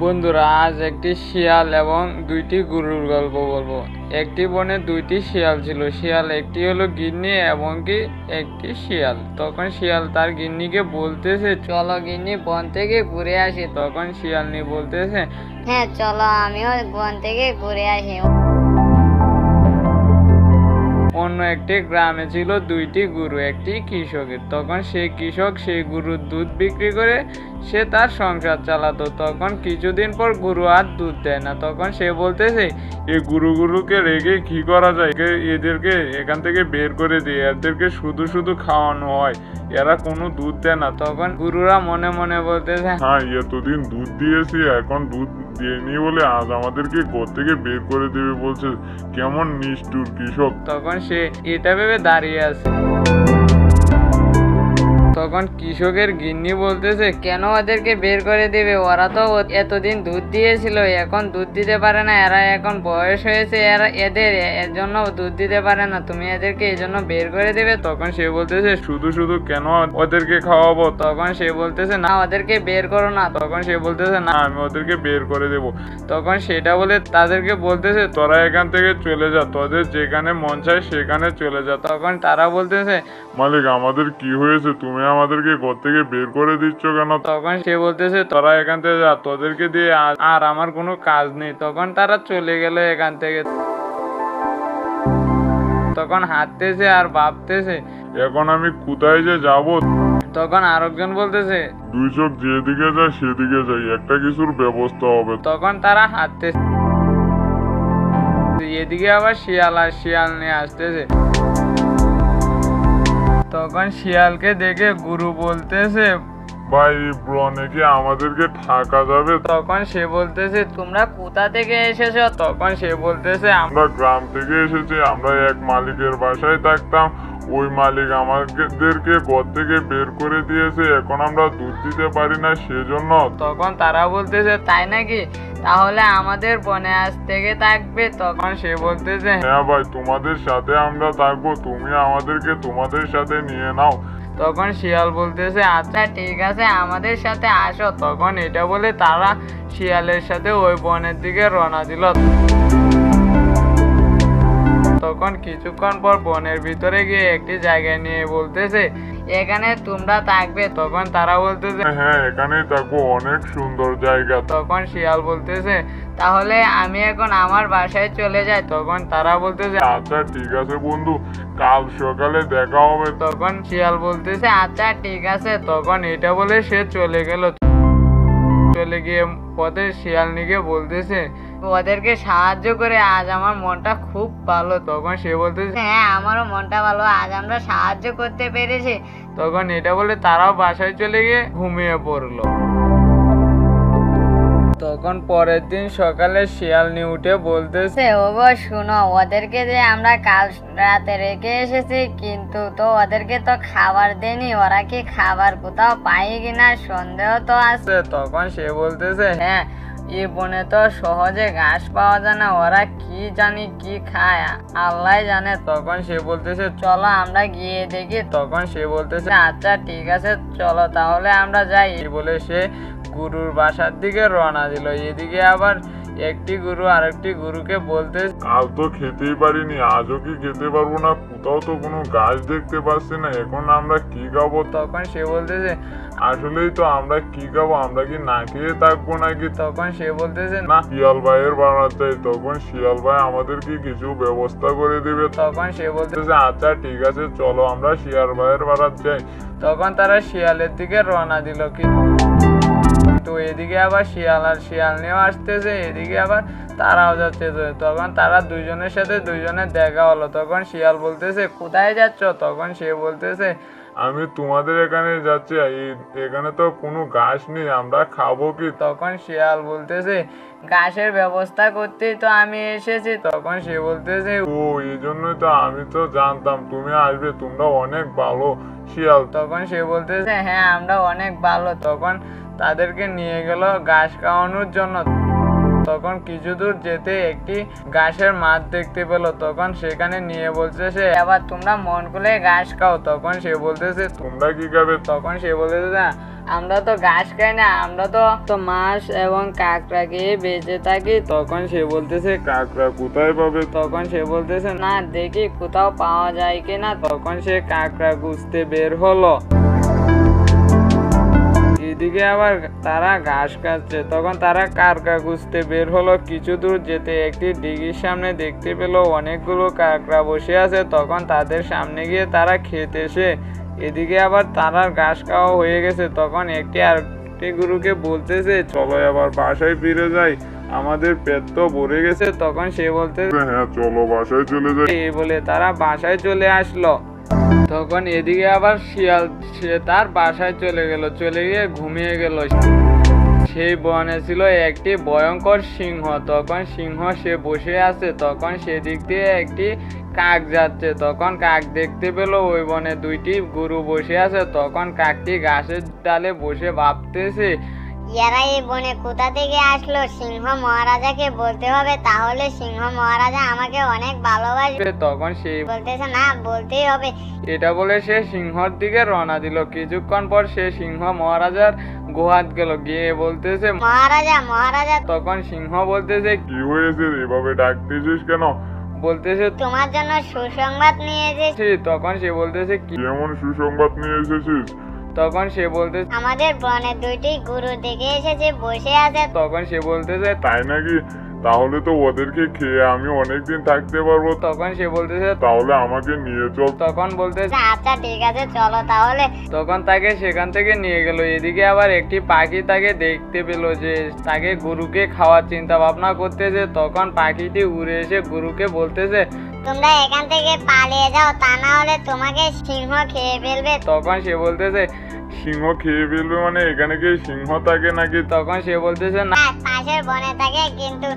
বন্ধুরা, আজ একটি শিয়াল এবং দুইটি গরুর গল্প বলবো। একটি বনে দুইটি শিয়াল ছিল। শিয়াল একটি হলো গিন্নি এবং কি একটি শিয়াল। তখন শিয়াল তার গিন্নিকে বলতেছে, চলো গিন্নি, বন থেকে ঘুরে আসি। তখন শিয়ালনি বলতেছে, হ্যাঁ চলো, আমিও বন থেকে ঘুরে আসি। অন্য একটি গ্রামে ছিল দুইটি গরু, একটি কৃষকের। তখন সেই কৃষক সেই গরুর দুধ বিক্রি করে সে তার সংসার চালাতো। তখন কিছুদিন পর গরু আর দুধ দেয় না। তখন সে বলতেছে, এই গরুগুলোকে রেখে কি করা যায়, এদেরকে এখান থেকে বের করে দিয়ে এদেরকে শুধু শুধু খাওয়ানো হয়, এরা কোনো দুধ দেয় না। তখন গরুরা মনে মনে বলতেছে, হ্যাঁ এতদিন দুধ দিয়েছি, এখন দুধ দিইনি বলে আজ আমাদেরকে ঘর থেকে বের করে দেবে বলছে, কেমন নিষ্ঠুর কৃষক। তখন সে এটা ভেবে দাঁড়িয়ে আছে। তখন কৃষকের গিন্নি বলতেছে, কেন ওদেরকে বের করে দিবে? ওরা তো এতদিন দুধ দিয়েছিল, এখন দুধ দিতে পারে না, এরা এখন বয়স হয়েছে, এর জন্য দুধ দিতে পারে না, তুমি এদেরকে এই জন্য বের করে দিবে? তখন সে বলতেছে, শুধু শুধু কেন ওদেরকে খাওয়াবো? তখন সে বলতেছে, না ওদেরকে বের করো না। তখন সে বলতেছে, না আমি ওদেরকে বের করে দেব। তখন সেটা বলে তাদেরকে বলতেছে, তোরা এখান থেকে চলে যা, তোদের যেখানে মন চায় সেখানে চলে যা। তখন তারা বলতেছে, মালিক আমাদের কি হয়েছে, তুমি আমাদেরকে ঘর থেকে বের করে দিচ্ছ কেন? তখন সে বলতেছে, তোরা এখান থেকে যা, তোদেরকে দিয়ে আর আমার কোনো কাজ নেই। তখন তারা চলে গেল এখান থেকে। তখন হাঁটতেছে আর ভাবতেছে, এখন আমি কোথায় যে যাব? তখন আরেকজন বলতেছে, দুই চোখ যেদিকে যায় সেদিকে যাই, একটা কিছুর ব্যবস্থা হবে। তখন তারা হাঁটতেছে, এদিকে আবার শিয়াল আর শিয়াল নিয়ে আসতেছে। তখন শিয়ালকে দেখে গুরু বলতেছে, ভাই বনে কি আমাদেরকে থাকা যাবে? তখন সে বলতেছে, তোমরা কোথা থেকে এসেছো? তখন সে বলতেছে, আমরা গ্রাম থেকে এসেছি, আমরা এক মালিকের বাসায় থাকতাম, ওই মালিক আমাদেরকে ঘর থেকে বের করে দিয়েছে, এখন আমরা দুধ দিতে পারি না সেজন্য। তখন তারা বলতেছে, তাই নাকি? তাহলে আমাদের বনে আজ থেকে থাকবে? তখন সে বলতেছে, হ্যাঁ ভাই, তোমাদের সাথে আমরা থাকবো, তুমি আমাদেরকে তোমাদের সাথে নিয়ে নাও। তখন শিয়াল বলতেছে, আচ্ছা ঠিক আছে, আমাদের সাথে আসো। তখন এটা বলে তারা শিয়ালের সাথে ওই বনের দিকে রওনা দিল। তখন কিছুক্ষণ পর বনের ভিতরে গিয়ে একটি জায়গায় নিয়ে বলতেছে, এখানে তোমরা থাকবে? তখন তারা বলতেছে, হ্যাঁ এখানেই থাকবো, অনেক সুন্দর জায়গা। তখন শিয়াল বলতেছে, তাহলে আমি এখন আমার বাসায় চলে যাই। তখন তারা বলতেছে, আচ্ছা ঠিক আছে বন্ধু, কাল সকালে দেখা হবে। তখন শিয়াল বলতেছে, আচ্ছা ঠিক আছে। তখন এটা বলে সে চলে গেল। চলে গিয়ে পথে শিয়ালনিকে বলতেছে, ওদেরকে সাহায্য করে আজ আমার মনটা খুব ভালো। তখন সে বলতেছে, হ্যাঁ আমারও মনটা ভালো, আজ আমরা সাহায্য করতে পেরেছি। তখন এটা বলে তারাও বাসায় চলে গিয়ে ঘুমিয়ে পড়লো। তখন পরের দিন সকালে শিয়ালনি উঠে বলতেছে, ওগো শুনো, ওদেরকে যে আমরা কাল রাতে রেখে এসেছি, কিন্তু তো ওদেরকে তো খাবার দেনি, ওরা কি খাবার কোথাও পাই কিনা সন্দেহ তো আছে। তখন সে বলতেছে, হ্যাঁ এই বনে তো সহজে ঘাস পাওয়া যায় না, ওরা কি জানি কি খায়, আল্লাহ জানে। তখন সে বলতেছে, চলো আমরা গিয়ে দেখি। তখন সে বলতেছে, আচ্ছা ঠিক আছে চলো তাহলে আমরা যাই। বলে সে গরুর বাসার দিকে রওনা দিল। এদিকে আবার একটি গরু আরেকটি গরুকে বলতে, কাল তো খেতেই পারিনি, আজও কি খেতে পারবো না, কোথাও তো কোনো গাছ দেখতে পাচ্ছি না, এখন আমরা কি খাবো? তখন সে বলতেছে, আসলেই তো আমরা কি খাবো, আমরা কি না খেয়ে থাকবো নাকি? তখন সে বলতেছে, না, শিয়াল ভাইয়ের বাড়াতে চাই, তখন শিয়াল ভাই আমাদেরকে কিছু ব্যবস্থা করে দিবে। তখন সে বলতেছে, আচ্ছা ঠিক আছে চলো আমরা শিয়াল ভাইয়ের বাড়াতে যাই। তখন তারা শিয়ালের দিকে রওনা দিল। কিন্তু এদিকে আবার শিয়াল আর শিয়ালনিও আসতেছে, এদিকে আবার তারাও যাচ্ছে। তখন তারা দুইজনের সাথে দুইজনের দেখা হলো। তখন শিয়াল বলতেছে, কোথায় যাচ্ছ? তখন সে বলতেছে, আমি তোমাদের এখানে যাচ্ছি, এখানে তো কোনো ঘাস নেই, আমরা খাবো কি? তখন শিয়াল বলতেছে, ঘাসের ব্যবস্থা করতেই তো আমি এসেছি। তখন সে বলতেছে, ও এই জন্যই তো, আমি তো জানতাম তুমি আসবে, তোমরা অনেক ভালো শিয়াল। তখন সে বলতেছে, হ্যাঁ আমরা অনেক ভালো। তখন তাদেরকে নিয়ে গেল ঘাস খাওয়ানোর জন্য। তখন কিছু দূর যেতে একটি ঘাসের মাঠ দেখতে পেল। তখন সেখানে নিয়ে বলতেছে, এবার তোমরা মন খুলে ঘাস খাও। তখন সে বলতেছে, তোমরা কি খাবে? তখন সে বলতেছে, না আমরা তো ঘাস খাই না, আমরা তো মাছ এবং কাঁকড়া খেয়ে বেঁচে থাকি। তখন সে বলতেছে, কাঁকড়া কোথায় পাবে? তখন সে বলতেছে, না দেখি কোথাও পাওয়া যায় কিনা। তখন সে কাঁকড়া খুঁজতে বের হলো। এদিকে আবার তারা ঘাস খাচ্ছে। তখন তারা কাঁকড়া খুঁজতে বের হলো। কিছু দূর যেতে একটি দিঘির সামনে দেখতে পেল অনেকগুলো কাঁকড়া বসে আছে। তখন তাদের সামনে গিয়ে তারা খেতেছে। এদিকে আবার তারা ঘাস খাওয়া হয়ে গেছে। তখন আরেকটি গরুকে বলতেছে, চলো এবার বাসায় ফিরে যাই, আমাদের পেট তো ভরে গেছে। তখন সে বলতেছে, হ্যাঁ চলো বাসায় চলে যাই। এই বলে তারা বাসায় চলে আসলো। তখন এদিকে আবার শিয়াল সে তার বাসায় চলে গিয়ে ঘুমিয়ে গেল। সেই বনে ছিল একটি ভয়ঙ্কর সিংহ। তখন সিংহ সে বসে আছে। তখন সেদিক দিয়ে একটি কাক যাচ্ছে। তখন কাক দেখতে পেল ওই বনে দুইটি গরু বসে আছে। তখন কাকটি ঘাসের ডালে বসে ভাবতেছে, এরা এই বনে কোথা থেকে আসলো? সিংহ মহারাজাকে বলতে হবে, তাহলে সিংহ মহারাজা আমাকে অনেক ভালোবাসবে। তখন সে বলতেছে, না বলতেই হবে। এটা বলে সে সিংহর দিকে রওনা দিল। কিছুক্ষণ পর সে সিংহ মহারাজার গুহাত গেল, গিয়ে বলতেছে, মহারাজা মহারাজা। তখন সিংহ বলতেছে, কি হয়েছে, এভাবে ডাকতেছিস কেন? বলতেছে, তোমার জন্য সুসংবাদ নিয়ে এসেছি। তখন সে বলতেছে, কি? কেমন সুসংবাদ নিয়ে এসেছিস? তখন সে বলতেছে, আমাদের বনে দুইটি গরু দেখে এসেছে, বসে আছে। তখন সে বলতেছে, তাই নাকি? তাহলে তো ওদেরকে খেয়ে আমি অনেকদিন থাকতে পারবো। তখন সে বলতেছে, তাহলে আমাকে নিয়ে চল। তখন বলতেছে, আচ্ছা ঠিক আছে, চলো তাহলে। তখন তাকে সেখান থেকে নিয়ে গেল। এদিকে আবার একটি পাখি তাকে দেখতে পেল যে তাকে গরুকে খাওয়ার চিন্তা ভাবনা করতেছে। তখন পাখিটি উড়ে এসে গরুকে বলতেছে, তোমরা এখান থেকে পালিয়ে যাও, তা না হলে তোমাকে সিংহ খেয়ে ফেলবে। তখন সে বলতেছে, সিংহ খেয়ে ফেলবে মানে এখানে কি সিংহ থাকে নাকি? তখন সে বলতেছে, না পাশের বনে থাকে, কিন্তু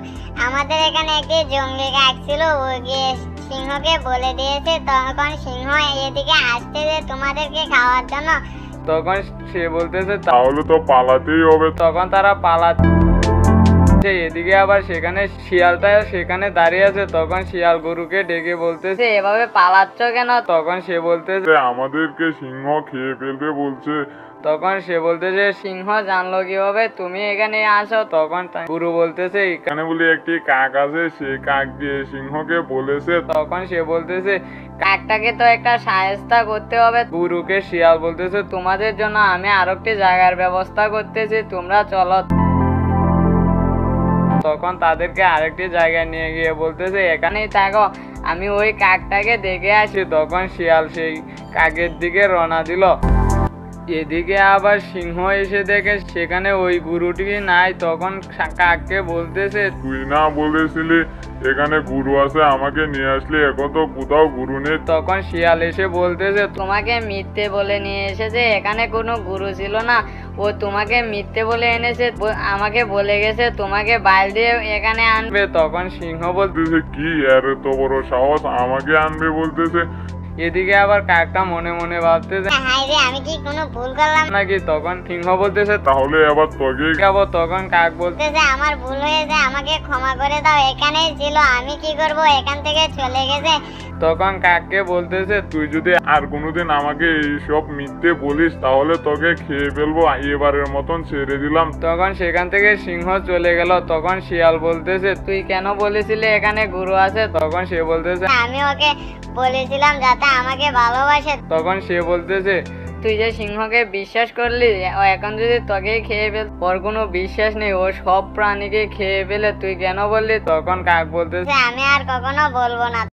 আমাদের এখানে একটি জঙ্গলি কাক ছিল, ও গিয়ে সিংহকে বলে দিয়েছে। তখন সিংহ এদিকে আসতেছে তোমাদেরকে খাওয়ার জন্য। তখন সে বলতেছে, তাহলে তো পালাতেই হবে। তখন তারা পালাচ্ছে। এদিকে আবার সেখানে শিয়ালটা সেখানে দাঁড়িয়ে আছে। তখন শিয়াল গরুকে ডেকে বলতেছে, এভাবে পালাচ্ছ কেন? তখন সে বলতেছে, আমাদেরকে সিংহ খেয়ে ফেলবে বলছে। তখন সে বলতেছে, সিংহ জানলো কিভাবে তুমি এখানে আসো? তখন গরু বলতেছে, এখানে বলি একটি কাক আছে, সে কাক দিয়ে সিংহকে বলেছে। তখন সে বলতেছে, কাকটাকে তো একটা সাহায্য করতে হবে। গরুকে শিয়াল বলতেছে, তোমাদের জন্য আমি আরেকটি জায়গার ব্যবস্থা করতেছি, তোমরা চলো। তখন তাদেরকে আরেকটি জায়গায় নিয়ে গিয়ে বলতেছে, এখানেই থাকো, আমি ওই কাকটাকে দেখে আসি। তখন শিয়াল সেই কাকের দিকে রওনা দিল। এদিকে আবার সিংহ এসে দেখে সেখানে ওই গরুটি নাই। তখন কাককে বলতেছে, তুই না বলেছিলি এখানে গুরু আছে, আমাকে নিয়ে আসলি, এখন তো কোথাও গুরু নেই। তখন শিয়াল এসে বলতেছে, তোমাকে মিথ্যে বলে নিয়ে এসেছে, এখানে কোনো গুরু ছিল না, ও তোমাকে মিথ্যে বলে এনেছে, আমাকে বলে গেছে তোমাকে বাইল দিয়ে এখানে আনবে। তখন সিংহ বলতেছে, কি এর তো বড় সাহস, আমাকে আনবে বলতেছে। এদিকে আবার কাকটা মনে মনে ভাবতেছে, হায়রে, আমি কি কোনো ভুল করলাম নাকি? তখন সিংহ বলতেছে, তাহলে আবার তোকে খাবো। তখন কাক বলতেছে, আমার ভুল হয়েছে, আমাকে ক্ষমা করে দাও, এখানেই ছিল, আমি কি করব, এখান থেকে চলে গেছে। তখন কাককে বলতেছে, তুই যদি আর কোনোদিন আমাকে এইসব মিথ্যে বলিস তাহলে তোকে খেয়ে ফেলবো, এবারের মতন ছেড়ে দিলাম। তখন সেখান থেকে সিংহ চলে গেল। তখন শিয়াল বলতেছে, তুই কেন বলেছিলি এখানে গুরু আছে? তখন সে বলতেছে, আমি ওকে বলেছিলাম যাতে আমাকে ভালোবাসে। তখন সে বলতেছে, তুই যে সিংহকে বিশ্বাস করলি, ও এখন যদি তোকেই খেয়ে ফেল, ওর কোনো বিশ্বাস নেই, ও সব প্রাণীকে খেয়ে ফেলে, তুই কেন বললি? তখন কাক বলতেছে, আমি আর কখনো বলবো না।